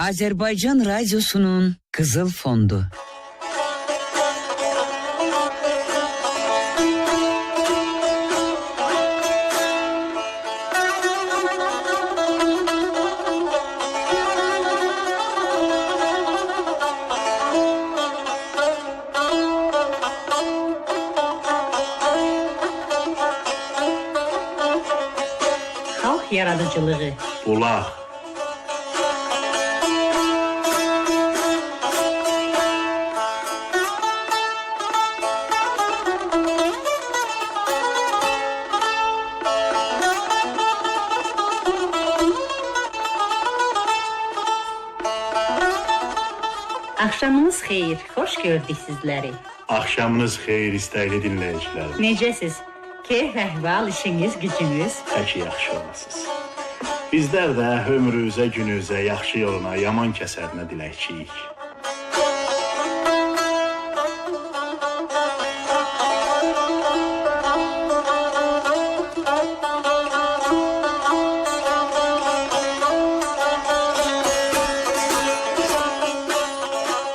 Azerbaycan Radyosu'nun Kızıl Fondu. Halk yaradıcılığı. Bulaq. Axşamınız xeyir, xoş gördük sizləri. Axşamınız xeyir istəkli dinləyicilərim. Necəsiz? Keyf əhval, işiniz, gücünüz? Pək yaxşı olasınız. Bizlər də ömrünüzə, gününüzə, yaxşı yoluna, yaman kəsərinə diləkçiyik.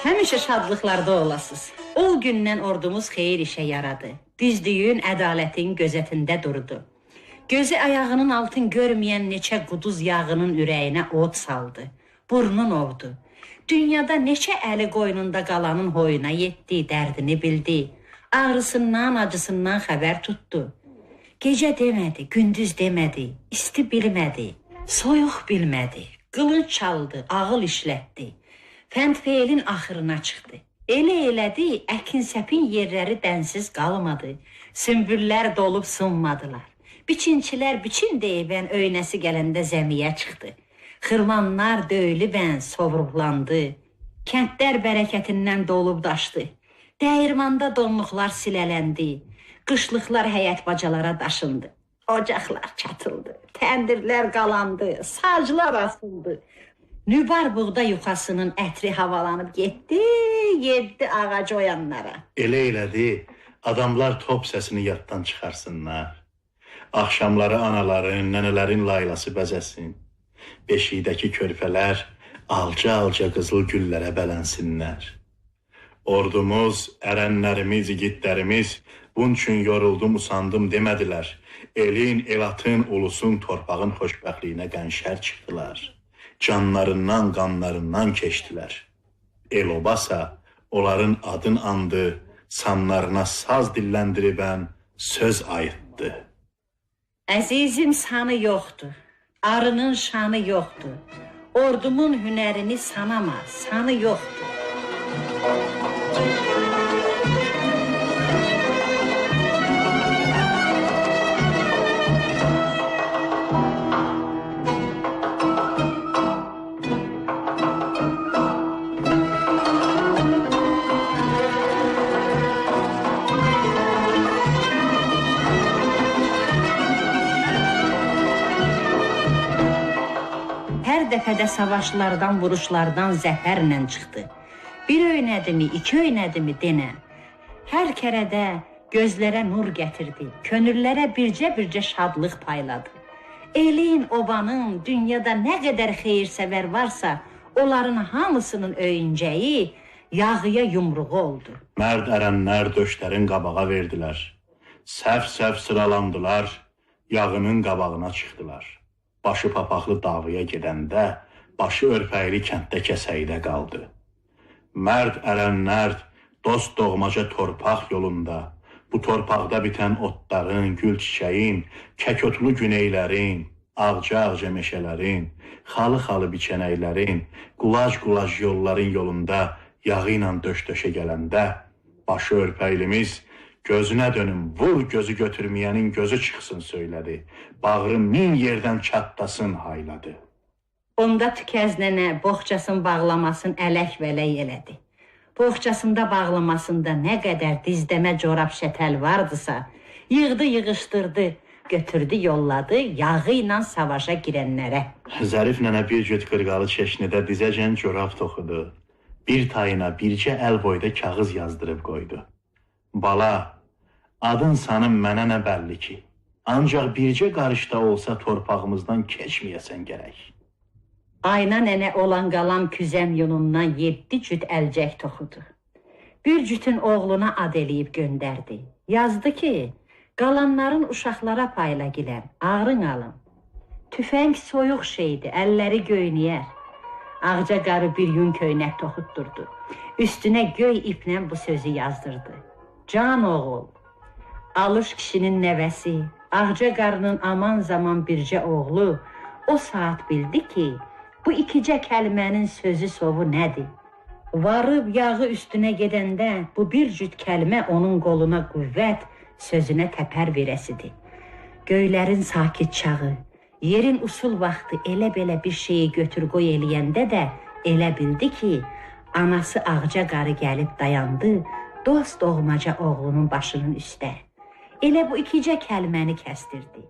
Həmişə şadlıqlarda olasınız. Ol gündən ordumuz xeyir işə yaradı. Düzlüyün, ədalətin gözətində durdu. Gözü ayağının altın görməyən neçə quduz yağının ürəyinə od saldı. Burnun ovdu. Dünyada neçə əli qoynunda qalanın hoyuna yetdi, dərdini bildi. Ağrısından, acısından xəbər tutdu. Gecə demədi, gündüz demədi, isti bilmədi, soyuq bilmədi. Qılınc çaldı, ağıl işlətdi. Fənd-feylin axırına çıxdı. Elə elədi, əkin-səpin yerləri dənsiz qalmadı. Sümbüllər dolub sınmadılar. Biçinçilər biçin deyibən öynəsi gələndə zəmiyə çıxdı. Xırmanlar döyülübən sovruqlandı. Kəndlər bərəkətindən dolub daşdı. Dəyirmanda donluqlar silələndi. Qışlıqlar həyət bacalara daşındı. Ocaqlar çatıldı. Təndirlər qalandı. Saclar asıldı. Nübar buğda yuxasının ətri havalanıb getdi, yeddi ağac oyanlara. Elə elədi, adamlar top səsini yaddan çıxarsınlar. Axşamları anaların, nənələrin laylası bəzəsin. Beşikdəki körpələr alca-alca qızıl güllərə bələnsinlər. Ordumuz, ərənlərimiz, igidlərimiz bunun üçün yoruldum, usandım demədilər. Elin, elatın, ulusun, torpağın xoşbəxtliyinə qənşər çıxdılar. Canlarından, qanlarından keçdilər. El-obasa onların adın andı, sanlarına saz dilləndiribən söz ayıtdı. Əzizim sanı yoxdur, arının şanı yoxdur. Ordumun hünərini sanama, sanı yoxdur. Hər dəfədə savaşlardan, vuruşlardan zəfərlə çıxdı. Bir öynədimi, iki öynədimi denə. Hər kərədə gözlərə nur gətirdi, könüllərə bircə-bircə şadlıq payladı. Elin, obanın, dünyada nə qədər xeyirsəvər varsa, onların hamısının öyüncəyi yağıya yumruğu oldu. Mərd ərənlər döşlərin qabağa verdilər. Səf-səf sıralandılar, yağının qabağına çıxdılar. Başı papaqlı davaya gedəndə, başı örpəkli kənddə kəsəkdə qaldı. Mərd ərənlər dost doğmaca torpaq yolunda, bu torpaqda bitən otların, gül çiçəyin, kəkotlu güneylərin, ağca-ağca meşələrin, xalı-xalı biçənəklərin, qulac-qulac yolların yolunda yağı ilə döş-döşə gələndə, başı örpəklimiz gözünə dönüm, vur gözü götürməyənin gözü çıxsın söylədi. Bağrı min yerdən çatlasın hayladı. Onda tükəz nənə boğçasını bağlamasın ələk-vələk elədi. Boğçasında bağlamasında nə qədər dizdəmə corab şətəl vardısa, yığdı, yığışdırdı, götürdü, yolladı yağı ilə savaşa girənlərə. Zərif nənə bir cüt qırqalı çeşnidə dizəcən corab toxudu. Bir tayına bircə əl boyda kağız yazdırıb qoydu. Bala, adın sanın mənə nə bəlli ki, ancaq bircə qarışda olsa torpağımızdan keçməyəsən gərək. Ayna nənə olan qalan küzəm yunundan 7 cüt əlcək toxudu. Bir cütün oğluna ad eləyib göndərdi. Yazdı ki, qalanların uşaqlara payla gilən, ağrın alın. Tüfəng soyuq şeydi, əlləri göynəyər. Ağca qarı bir yun köynək toxutdurdu. Üstünə göy iplə bu sözü yazdırdı. Can oğul, Alış kişinin nəvəsi, Ağca qarının aman zaman bircə oğlu, o saat bildi ki, bu ikicə kəlmənin sözü sovu nədir? Varıb yağı üstünə gedəndə bu bir cüt kəlmə onun qoluna qüvvət, sözünə təpər verəsidir. Göylərin sakit çağı, yerin usul vaxtı elə belə bir şeyi götür qoy eləyəndə də elə bildi ki, anası Ağca qarı gəlib dayandı, dost doğmaca oğlunun başının üstə. Elə bu ikicə kəlməni kəstirdi.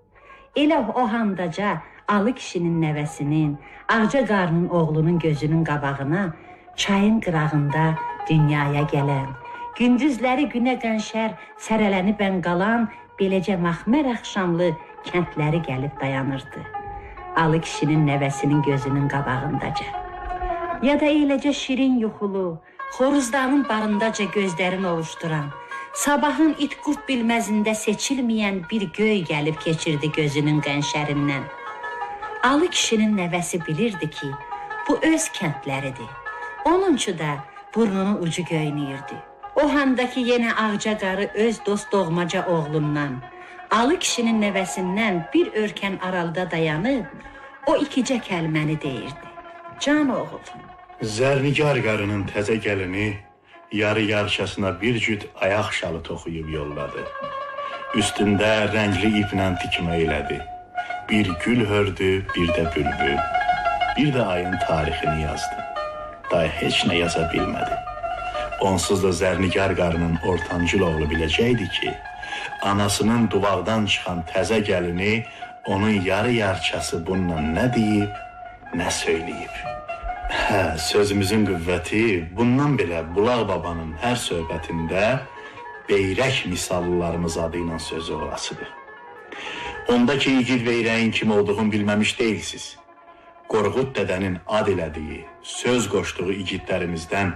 Elə o handaca Alı kişinin nəvəsinin, Ağca qarının oğlunun gözünün qabağına, çayın qırağında dünyaya gələn, gündüzləri günə qənşər, sərələnib ən qalan, beləcə məxmər axşamlı kəndləri gəlib dayanırdı. Alı kişinin nəvəsinin gözünün qabağındaca. Ya da eləcə şirin yuxulu, xoruzdanın barındaca gözlərini ovuşduran, sabahın it qurt bilməzində seçilməyən bir göy gəlib keçirdi gözünün qənşərindən. Alı kişinin nəvəsi bilirdi ki, bu öz kəndləridir. Onuncu da burnunun ucu göynəyirdi. O handakı yenə Ağca qarı öz dost doğmaca oğlundan, Alı kişinin nəvəsindən bir örkən aralıda dayanıb, o ikicə kəlməni deyirdi. Can oğul. Zərnigar qarının təzə gəlini yarı yarıçasına bir cüt ayaq şalı toxuyub yolladı. Üstündə rəngli iplə tikmə elədi. Bir gül hördü, bir də bülbül. Bir də ayın tarixini yazdı. Daha heç nə yaza bilmədi. Onsuz da Zərnigar qarının ortancıl oğlu biləcəkdi ki, anasının duvaqdan çıxan təzə gəlini onun yarı yarıçası bununla nə deyib, nə söyləyib. Sözümüzün qüvvəti bundan belə Bulaq babanın hər söhbətində beyrək misallılarımız adı ilə sözü olasıdır. Ondakı igid beyrəyin kim olduğunu bilməmiş deyilsiz. Qorğud dədənin ad elədiyi, söz qoşduğu igidlərimizdən,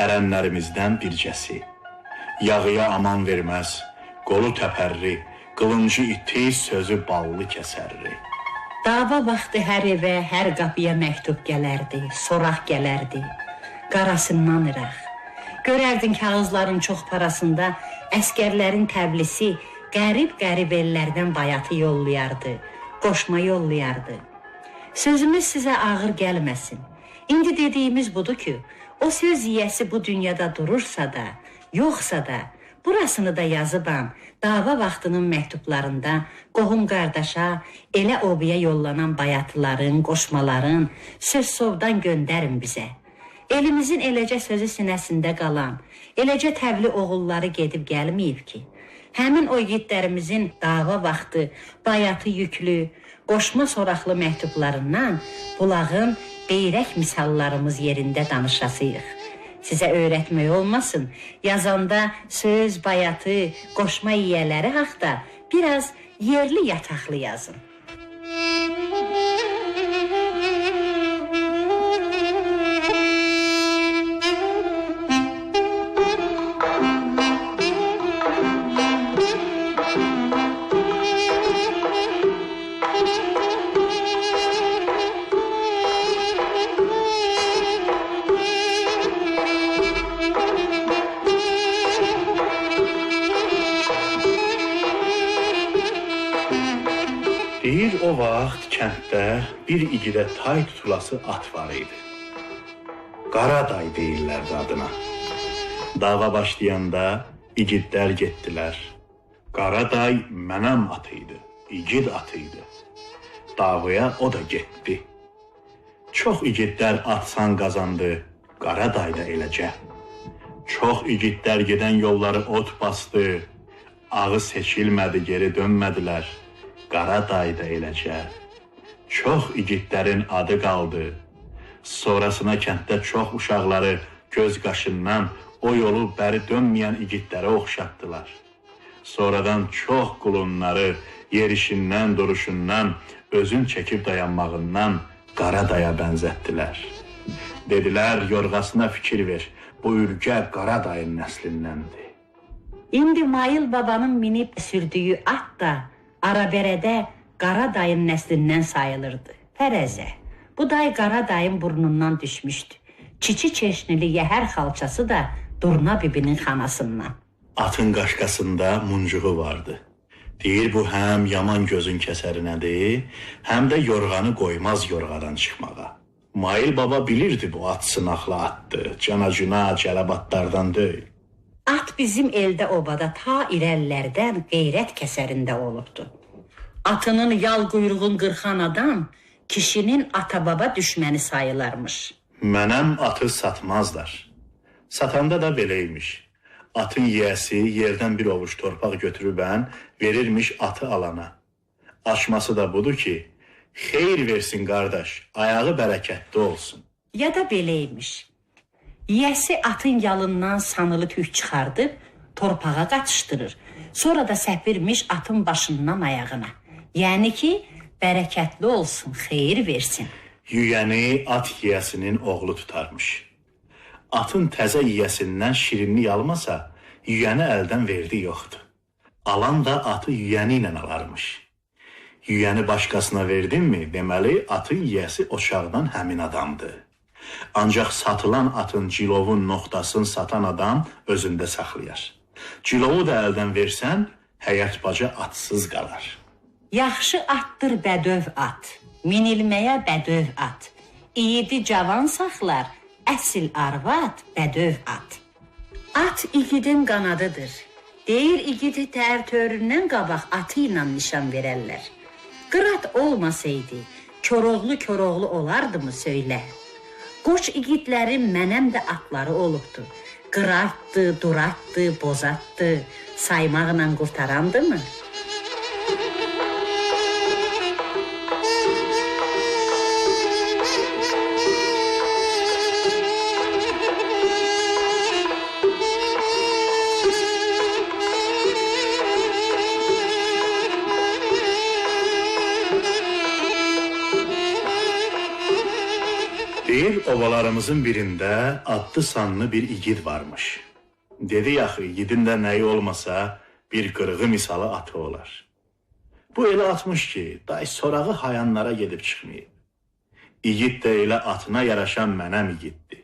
ərənlərimizdən bircəsi. Yağıya aman verməz, qolu təpərri, qılıncı iti, sözü ballı kəsərri. Dava vaxtı hər evə, hər qapıya məktub gələrdi, soraq gələrdi, qarasından iraq. Görərdin kağızların çox parasında əskərlərin təblisi qərib-qərib ellərdən bayatı yollayardı, qoşma yollayardı. Sözümüz sizə ağır gəlməsin. İndi dediyimiz budur ki, o söz yiyəsi bu dünyada durursa da, yoxsa da, burasını da yazıbam, dava vaxtının məktublarında qohum qardaşa, elə obaya yollanan bayatıların, qoşmaların, söz sovdan göndərin bizə. Elimizin eləcə sözü sinəsində qalan, eləcə təvli oğulları gedib gəlməyib ki, həmin o yiğitlərimizin dava vaxtı, bayatı yüklü, qoşma soraqlı məktublarından Bulağın beyrək misallarımız yerində danışasıyıq. Sizə öyrətmək olmasın, yazanda söz, bayatı, qoşma yiyələri haqda biraz yerli yataqlı yazın. Deyir o vaxt kənddə bir igidə tay tutulası at var idi. Qaraday deyirlərdi adına. Dava başlayanda igidlər getdilər. Qaraday mənəm atıydı, igid atıydı. Davaya o da getdi. Çox igidlər atsan qazandı, Qaraday da eləcə. Çox igidlər gedən yolları ot bastı, ağı seçilmədi, geri dönmədilər. Qaraday da eləcə. Çox igidlərin adı qaldı. Sonrasına kənddə çox uşaqları göz qaşından o yolu bəri dönməyən igidlərə oxşatdılar. Sonradan çox qulunları yerişindən, duruşundan, özün çəkib dayanmağından Qaradaya bənzətdilər. Dedilər, yorğasına fikir ver, bu ülkə Qaradayın nəslindəndir. İndi Mayıl babanın minib sürdüyü at da Arabərədə Qaradayın nəslindən sayılırdı. Fərəzə, bu day Qaradayın burnundan düşmüşdü. Çiçi çeşnili yəhər xalçası da Durna bibinin xanasından. Atın qaşqasında muncuğu vardı. Deyir, bu həm yaman gözün kəsərinədir, həm də yorğanı qoymaz yorğadan çıxmağa. Mayıl baba bilirdi bu at sınaqlı atdır, canacına, cələbatlardan deyil. At bizim eldə obada ta irəllərdən qeyrət kəsərində olubdu. Atının yal quyruğun qırxan adam kişinin ata-baba düşməni sayılarmış. Mənəm atı satmazlar. Satanda da beləymiş. Atın yiyəsi yerdən bir ovuç torpaq götürübən verirmiş atı alana. Açması da budur ki, xeyir versin qardaş, ayağı bərəkətli olsun. Ya da beləymiş. Yiyəsi atın yalından sanılı tük çıxardıb torpağa qaçışdırır. Sonra da səpirmiş atın başından ayağına. Yəni ki, bərəkətli olsun, xeyir versin. Yüyəni at yiyəsinin oğlu tutarmış. Atın təzə yiyəsindən şirinlik almasa, yüyəni əldən verdi yoxdur. Alan da atı yüyəni ilə alarmış. Yüyəni başqasına verdinmi, deməli atın yiyəsi oçaqdan həmin adamdır. Ancaq satılan atın cilovun nöqtasını satan adam özündə saxlayar. Cilovu da əldən versən, həyat baca atsız qalar. Yaxşı atdır bədöv at, minilməyə bədöv at. İyidi cavan saxlar, əsil arvad bədöv at. At igidin qanadıdır. Deyir, igidi tərtöründən qabaq atı ilə nişan verərlər. Qırat olmasaydı, Koroğlu olardımı söylə. Qoç igidlərin mənəm də atları olubdu. Qıratdı, duratdı, bozatdı, saymaqla qurtarandı mı? Deyir, ovalarımızın birində adlı sanlı bir igid varmış. Dedi yaxı, igidin də nəyi olmasa bir qırığı misalı atı olar. Bu elə atmış ki, day sorağı hayanlara gedib çıxmayıb. İgid də elə atına yaraşan mənəm igiddir.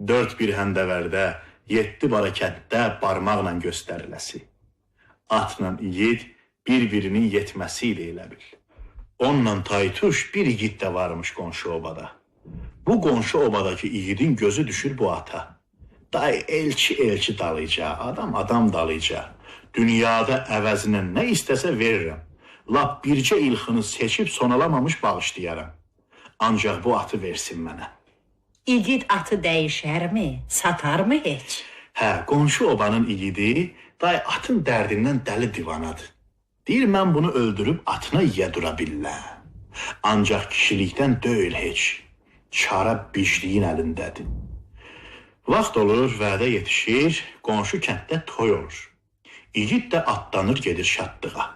4 bir həndəvərdə, 7 barakətdə barmaqla göstəriləsi. Atla igid bir-birinin yetməsi ilə elə bil. Onunla taytuş bir igid də varmış qonşu obada. Bu qonşu obadakı igidin gözü düşür bu ata. Day elçi dalayca, adam dalayca. Dünyada əvəzinə nə istəsə verirəm. Lap bircə ilxını seçib sonalamamış bağışlayaram. Ancaq bu atı versin mənə. İgid atı dəyişərmi, satarmı heç? Hə, qonşu obanın igidi day atın dərdindən dəli divanadır. Deyir, mən bunu öldürüb atına yiyə dura billər. Ancaq kişilikdən deyil heç. Çara bicliyin əlindədir. Vaxt olur, vədə yetişir, qonşu kənddə toy olur. İgid də atlanır, gedir şadlığa.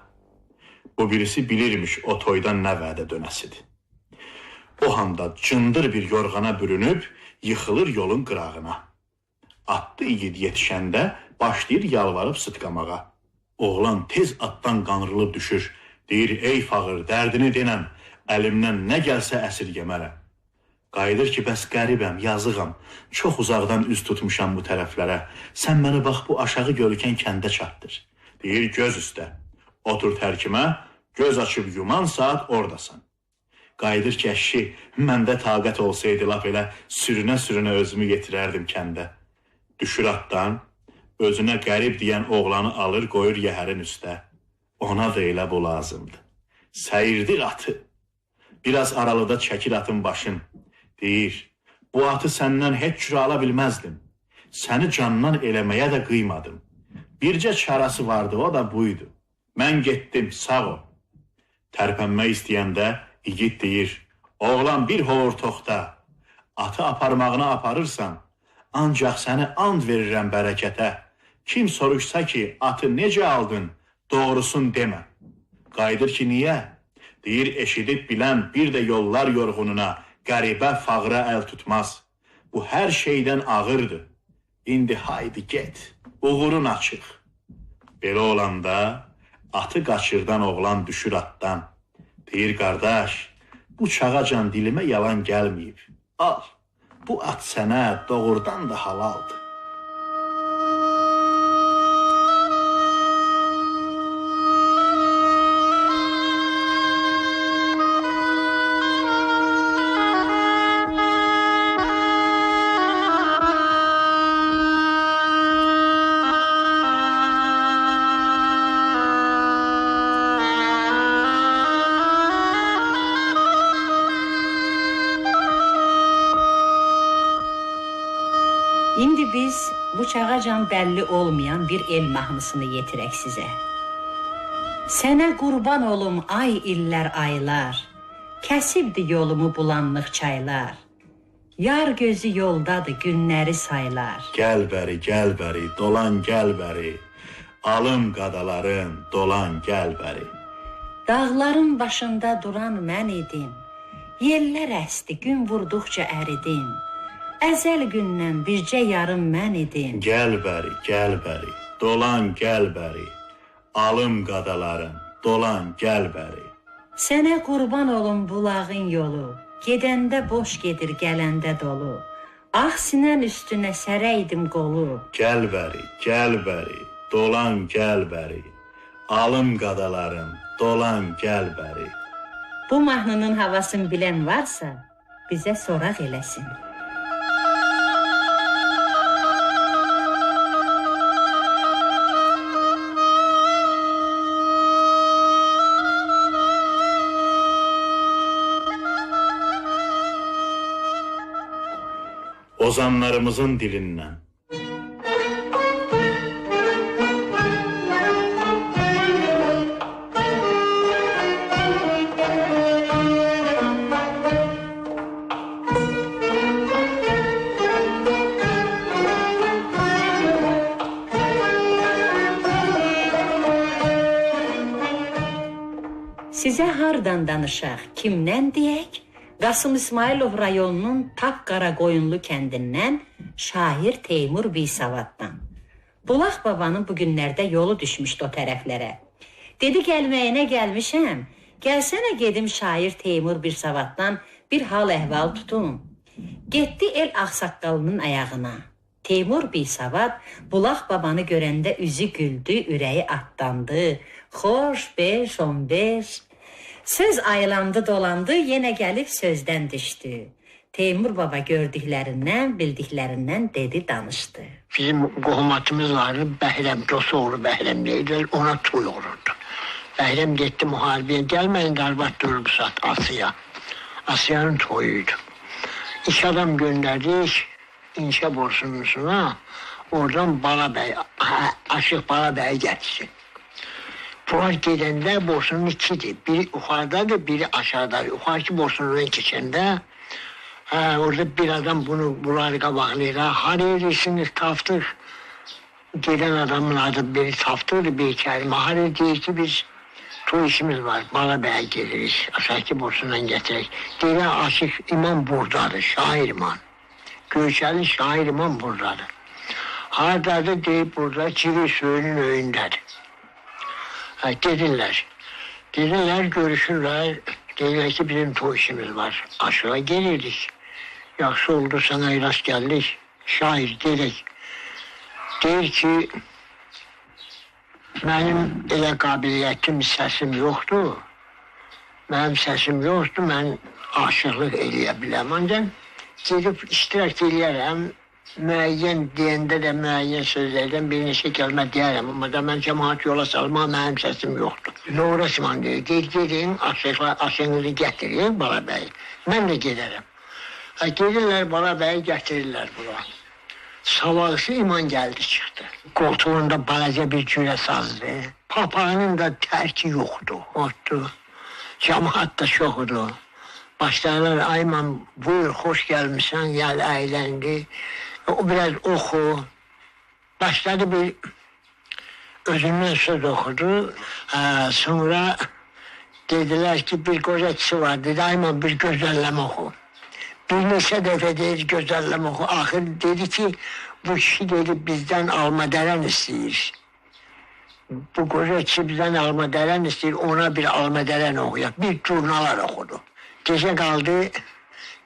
Bu birisi bilirmiş o toydan nə vədə dönəsidir. O handa cındır bir yorğana bürünüb, yıxılır yolun qırağına. Atlı igid yetişəndə başlayır yalvarıb sıtqamağa. Oğlan tez atdan qanrılıb düşür. Deyir, ey fağır, dərdini denəm, əlimdən nə gəlsə əsirgəmərəm. Qayıdır ki, bəs qəribəm, yazığam, çox uzaqdan üz tutmuşam bu tərəflərə. Sən məni bax bu aşağı görükən kəndə çatdır. Deyir, göz üstə. Otur tərkimə, göz açıb yuman saat oradasan. Qayıdır ki, əşi, məndə taqət olsaydı laf elə sürünə özümü yetirərdim kəndə. Düşür atdan, özünə qərib deyən oğlanı alır, qoyur yəhərin üstə. Ona da elə bu lazımdır. Səyirdir atı. Biraz aralıda çəkir atın başın. Deyir, bu atı səndən heç cür ala bilməzdim. Səni candan eləməyə də qıymadım. Bircə çarası vardı, o da buydu. Mən getdim, sağ ol. Tərpənmək istəyəndə igid deyir, oğlan bir hovur toxta. Atı aparmağına aparırsan, ancaq səni and verirəm bərəkətə. Kim soruşsa ki, atı necə aldın, doğrusun demə. Qayıdır ki, niyə? Deyir, eşidib bilən bir də yollar yorğununa, qəribə fağıra əl tutmaz. Bu hər şeydən ağırdır. İndi haydi get, uğurun açıq. Belə olanda, atı qaçırdan oğlan düşür atdan. Deyir, qardaş, bu çağacan dilimə yalan gəlməyib. Al, bu at sənə doğrudan da halaldır. İndi biz bu çağacan bəlli olmayan bir el mahnısını yetirək sizə. Sənə qurban olum ay illər aylar, kəsibdi yolumu bulanlıq çaylar. Yar gözü yoldadır günləri saylar. Gəl bəri, dolan gəl bəri, alım qadaların, dolan gəl bəri. Dağların başında duran mən idim, yellər əsdi, gün vurduqca əridim. Əzəl gündən bircə yarım mən idim. Gəl bəri, dolan gəl bəri, alım qadaların, dolan gəl bəri. Sənə qurban olum bulağın yolu, gedəndə boş gedir, gələndə dolu. Ağ sinən üstünə sərəydim qolu. Gəl bəri, dolan gəl bəri, alım qadaların, dolan gəl bəri. Bu mahnının havasını bilən varsa, bizə soraq eləsin. Ozanlarımızın dilindən. Sizə hardan danışaq, kimdən deyək? Qasım İsmailov rayonunun Tapqaraqoyunlu kəndindən şair Teymur Bisavaddan. Bulaq babanın bu günlərdə yolu düşmüşdü o tərəflərə. Dedi, gəlməyinə gəlmişəm, gəlsənə gedim şair Teymur Bisavaddan bir hal əhval tutum. Getdi el ağsaqqalının ayağına. Teymur Bisavad Bulaq babanı görəndə üzü güldü, ürəyi atlandı. Xoş, 5, 15... Söz ayılandı, dolandı, yenə gəlib sözdən düşdü. Teymur baba gördüklərindən, bildiklərindən dedi, danışdı. Bizim qohumatımız vardı, Bəhrəm, Cosoğlu Bəhrəm deyirlər, ona toy olurdu. Bəhrəm getdi müharibəyə, gəlməyin qarbat durub sat Asiya. Asiyanın toyuydu. İş adam göndərdik, İnşa borsunusuna, oradan Balabəy, Aşıq Balabəyə getsin. Bunlar gedəndə borsunun ikidir. Biri yuxarıdadır, biri aşağıdadır. Yuxarıki borsunundan keçəndə orada bir adam bunları qabaqlayır. Haririsiniz, tapdıq. Gedən adamın adı biri tapdıq, bir kəlmə. Harir deyir ki, biz toy işimiz var. Balabəyə gelirik. Aşağıki borsundan gətirək. Deyirəm, Aşıq İmam buradadır, şair imam. Göyçəli şair imam buradadır. Haradadır deyib burada, Çiri suyunun öyündədir. Gelirler, görüşürler. Deyirlər ki, bizim toy işimiz var. Aşağı gelirdik. Yaxşı oldu, sana rast geldik. Şair gerek. Deyir ki, benim elə qabiliyyətim, səsim yoxdur. Mənim səsim yoxdur, mən aşıqlıq eləyə biləm. Ancaq gedib iştirak eləyərəm. Müəyyən deyəndə də müəyyən sözlərdən bir neçə kəlmə deyərəm. Amma da mən cəmaat yola salma, mənim səsim yoxdur. Nə uğraşman deyir, gedin, aşığınızı gətirin Balabəyi. Mən də gedərəm. Gedirlər Balabəyi gətirirlər bura. Sabahısı iman gəldi çıxdı. Koltuğunda balaca bir cürə sazdı. Papağının da tərki yoxdur, otdu. Cəmaat da çoxdur. Başlarlar, Ayman buyur, xoş gəlmişsən, gəl əyləndi. O biraz oxu. Başladı bir özündən söz oxudu. Sonra Dediler ki bir koca vardı. Daima bir gözelleme oku. Bir neçə defa deyir gözelleme oku. Ahir dedi ki bu kişi dedi bizden almaderen isteyir. Bu koca kişi bizden almaderen isteyir. Ona bir almaderen okuyak. Bir turnalar okudu. Gece kaldı.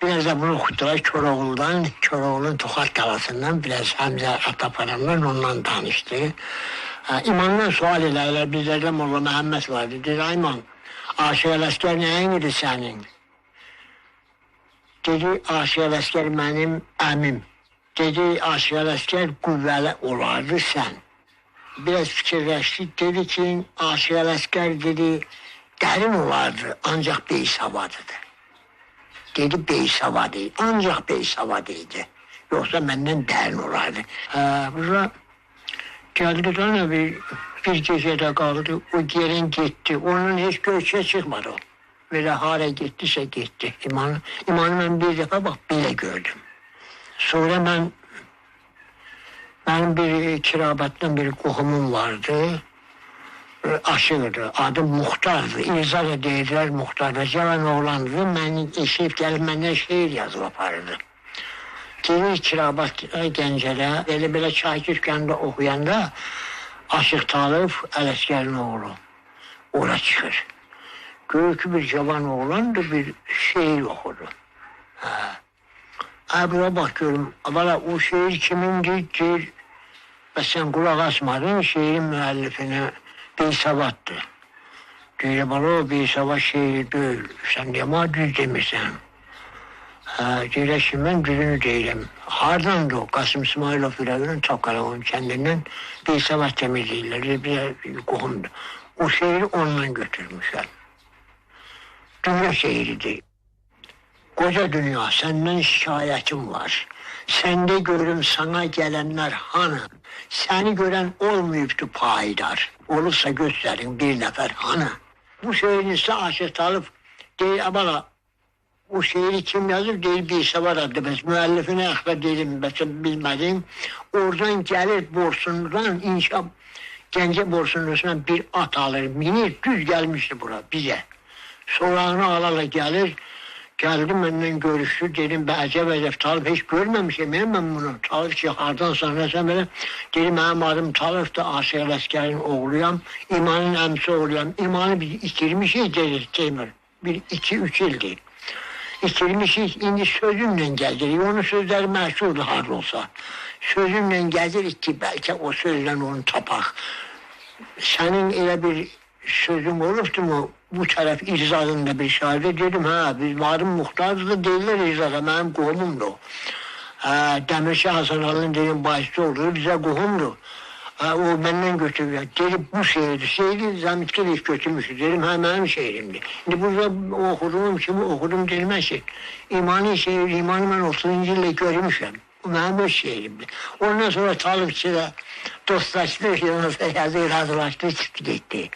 Biraz da bunu okuttular Köroğlu'dan. Köroğlu'nun Tokat Kalası'ndan biraz Hamza Ataparan'la onunla tanıştı. İmandan sual ederler. Bizlerden Molla Mehmet vardı. Dedi İman, Aşık Ələsgər neyin idi senin? Dedi Aşık Ələsgər benim əmim. Dedi Aşık Ələsgər qüvvəli olardı sen. Biraz fikirleştik. Dedi ki Aşık Ələsgər dedi derin olardı ancak beysavadıdır. Dedi beysavadı. Ancak beysavadıydı. Yoksa benden derin olardı. Burada geldi de bir gecede kaldı. O gelin gitti. Onun hiç göçe çıkmadı. Böyle hara gittiyse gitti. İmanı ben bir defa bak bile gördüm. Sonra benim bir kirabattan bir kohumum vardı. Aşırdı. Adı Muhtar'dı. İrzada deyirlər Muhtar'da. Cavan oğlandı. Beni eşiyip gelip benden şehir yazıp aparırdı. Gelir kirabat gəncələ, belə çay türkəndə oxuyanda Aşıq Talib Ələsgərin oğlu ora çıxır. Görür ki bir cavan oğlandır, bir şehir oxudu. Buna bakıyorum, valla o şehir kimindir deyir və sən qulaq asmadın, şehrin müəllifini Beysavattı. Deyir, bana o Beysavad şehir deyil, sən deyəmə düz demirsən. Deyirək ki, mən düzünü deyirəm. Hardandır o? Qasım İsmailov Ürəvinin Takalavun kendindən Beysavad temizləyirlər, bir qohumdur. O şehri ondan götürmüşlər. Dünya şehridir. Koca dünya, senden şikayetim var. Sende görürüm sana gelenler hanı. Seni gören olmayıptı payidar. Olursa gösterin bir nefer hanı. Bu şehrin ise Aşık Talib değil ama o şehri kim yazır değil Beysavad adlı. Müellifine akla değilim, bilmedim. Oradan gelir Borsunlu'dan inşa Gence Borsunlu'sundan bir at alır. Minir düz gelmişti bura bize. Sorağını alala gelir. Geldi benden görüştü. Dedim ben acep Talib hiç görmemişim. Ben bunu Talib çıkardan sonra sen böyle dedim benim adım Talib da Aşık Ələsgərin oğluyam. İmanın əmsi oğluyam. İmanı bir itirmişik dedi Teymur. Bir 2-3 ildir. İtirmişik indi sözümle gezirik. Onun sözleri məşhurdur har olsa. Sözümle gezirik ki belki o sözle onu tapak. Senin elə bir sözün olurdu mu? Bu taraf İrzadında bir şahide dedim biz varım muhtardı da değiller İrzada benim qohumumdu. Demirci Hasan Ali'nin dedim bahisi oldu bize qohumdu. O benden götürüyor. Dedim bu şehri Zamit'te ilk götürmüştü. Dedim benim şehrimdi. Şimdi burada okudum kimi okudum denmez ki. İmani şehir, imanı ben 30. yılda görmüşüm. Bu benim şehrimdi. Ondan sonra Talibçi de dostlaştı, yazı razılaştı, çıktı gitti.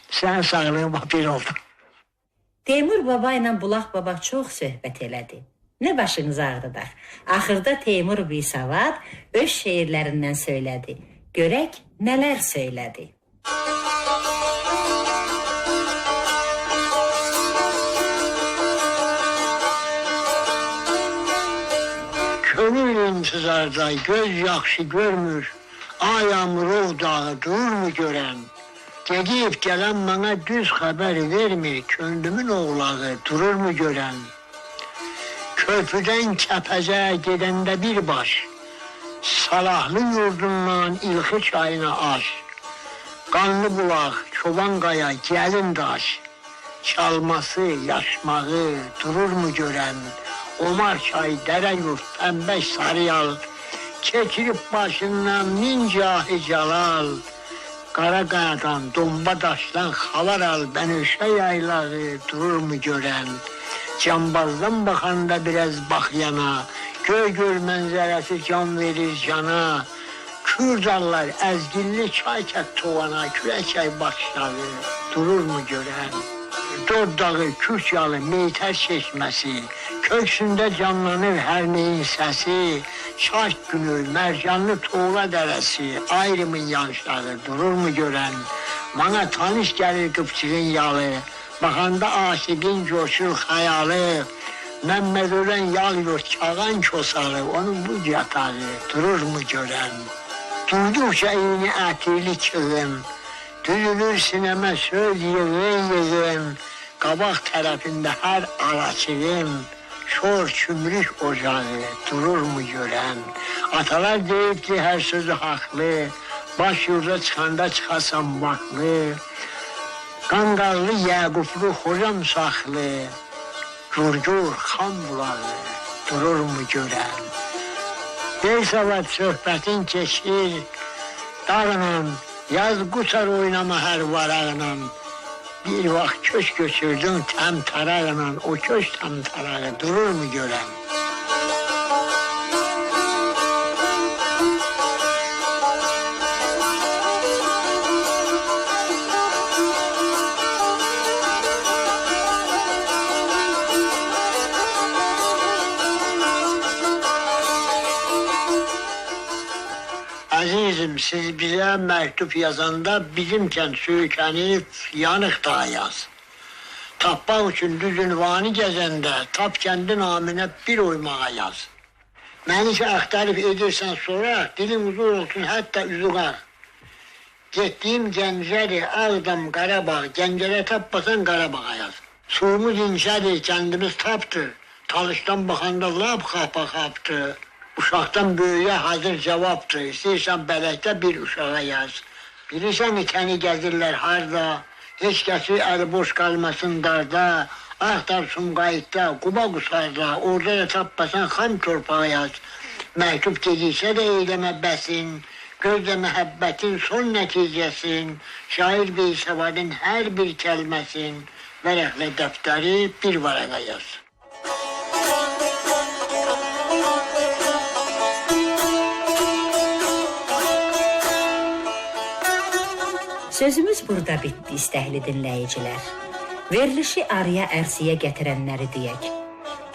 Sen sağlığın bir oldu. Teymur baba ilə Bulaq baba çox söhbət elədi. Nə başınız ağrıdaq? Axırda Teymur Beysavad öz şeirlərindən söylədi. Görək nələr söylədi. Könül intizarda göz yaxşı görmür. Ayağımı dağı durur mu görən? Gedib gələn bana düz xəbər vermir. Könlümün oğlağı durur mu görən? Köprüdən Kəpəzə gedəndə bir baş. Salahlı yurdundan İlxi çayına aş. Qanlı bulaq, çoban qaya, gəlin daş. Çalması, yaşmağı durur mu görən? Omar çay, dərə yurt, pəmbək sarıyal. Çekilip başından min cahi celal. Karaqayadan, Dombadaş'tan halar al. Ben öşe yaylağı durur mu gören? Cambazdan bakanda biraz bak yana. Göy gör mənzərəsi can verir cana. Kürdarlar əzgilli çay çək tovana. Kürəkay başlağı durur mu gören? Dod dağı, Kürtyalı, Meytər çeşməsi. Köksündə canlanır hər neyin səsi. Şaş günü, mərcanlı Tuğla dərəsi, ayrımın yanşları durur mu görən? Bana tanış gəlir qıpçığın yalı, baxanda aşiqin coşur xəyalı, Məmməd ölən yal yok, çağan kosalı, onun bu yatağı durur mu görən? Duyduqca iğni ətirli çığın, düzülür sinəmə söz yığın, qabaq tərəfində hər alaçığın, şor çümrük ocağı durur mu görən? Atalar deyib ki, hər sözü haqlı, baş yurda çıxanda çıxasan baklı, Qanqallı Yəqublu xocam saxlı, Gurgur xan bulağı durur mu görən? Bir saat söhbətin keçir dağla, yaz qusar oynama hər varağla. Bir vaxt köş göçürdün təm tarağla, o köş təm tarağı durur mu görən? Azizim, siz bize mektup yazanda bizimken söykənib yanıq da yaz. Tapmaq üçün düz ünvanı gəzəndə tap kendi naminə bir oymağa yaz. Məni ki axtarıb edirsən sonra dilim uzun olsun hətta üzüqar. Getdiyim Gəncəri, Ağdam, Qarabağ, Gəncərə tapmasan Qarabağa yaz. Suyumuz incədir, kəndimiz tapdır. Talışdan baxanda lap xapa-xapdır. Uşaqdan böyüyə hazır cavabdır. İstəyirsən bələkdə bir uşağa yaz. Bilirsən itəni gəzirlər harda, heç kəsi əli boş qalmasın darda, Axtar Sumqayıtda, Quba Qusarda, orada da tapmasan xam torpağa yaz. Məktub dediksə də eyləmə bəsin, gözlə məhəbbətin son nəticəsin, şair Beysavadın hər bir kəlməsin, vərəqlə dəftəri bir varağa yaz. Sözümüz burada bitti istəhli dinləyicilər. Verilişi araya ərsiyə gətirənləri deyək.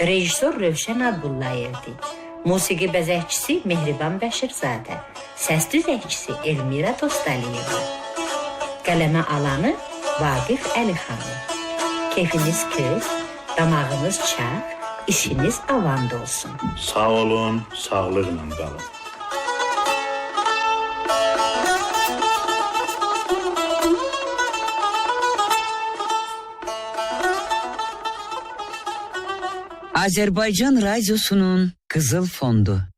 Rejissor Rövşən Abdullayevdir. Musiqi bəzəkçisi Mehriban Bəşirzadə. Səs düzəkçisi Elmira Dostaliyeva. Qələmə alanı Vaqif Əlixanlı. Keyfiniz kök, damağınız çaq, işiniz avanda olsun. Sağ olun, sağlıqla qalın. Azerbaycan Radyosu'nun Kızıl Fondu.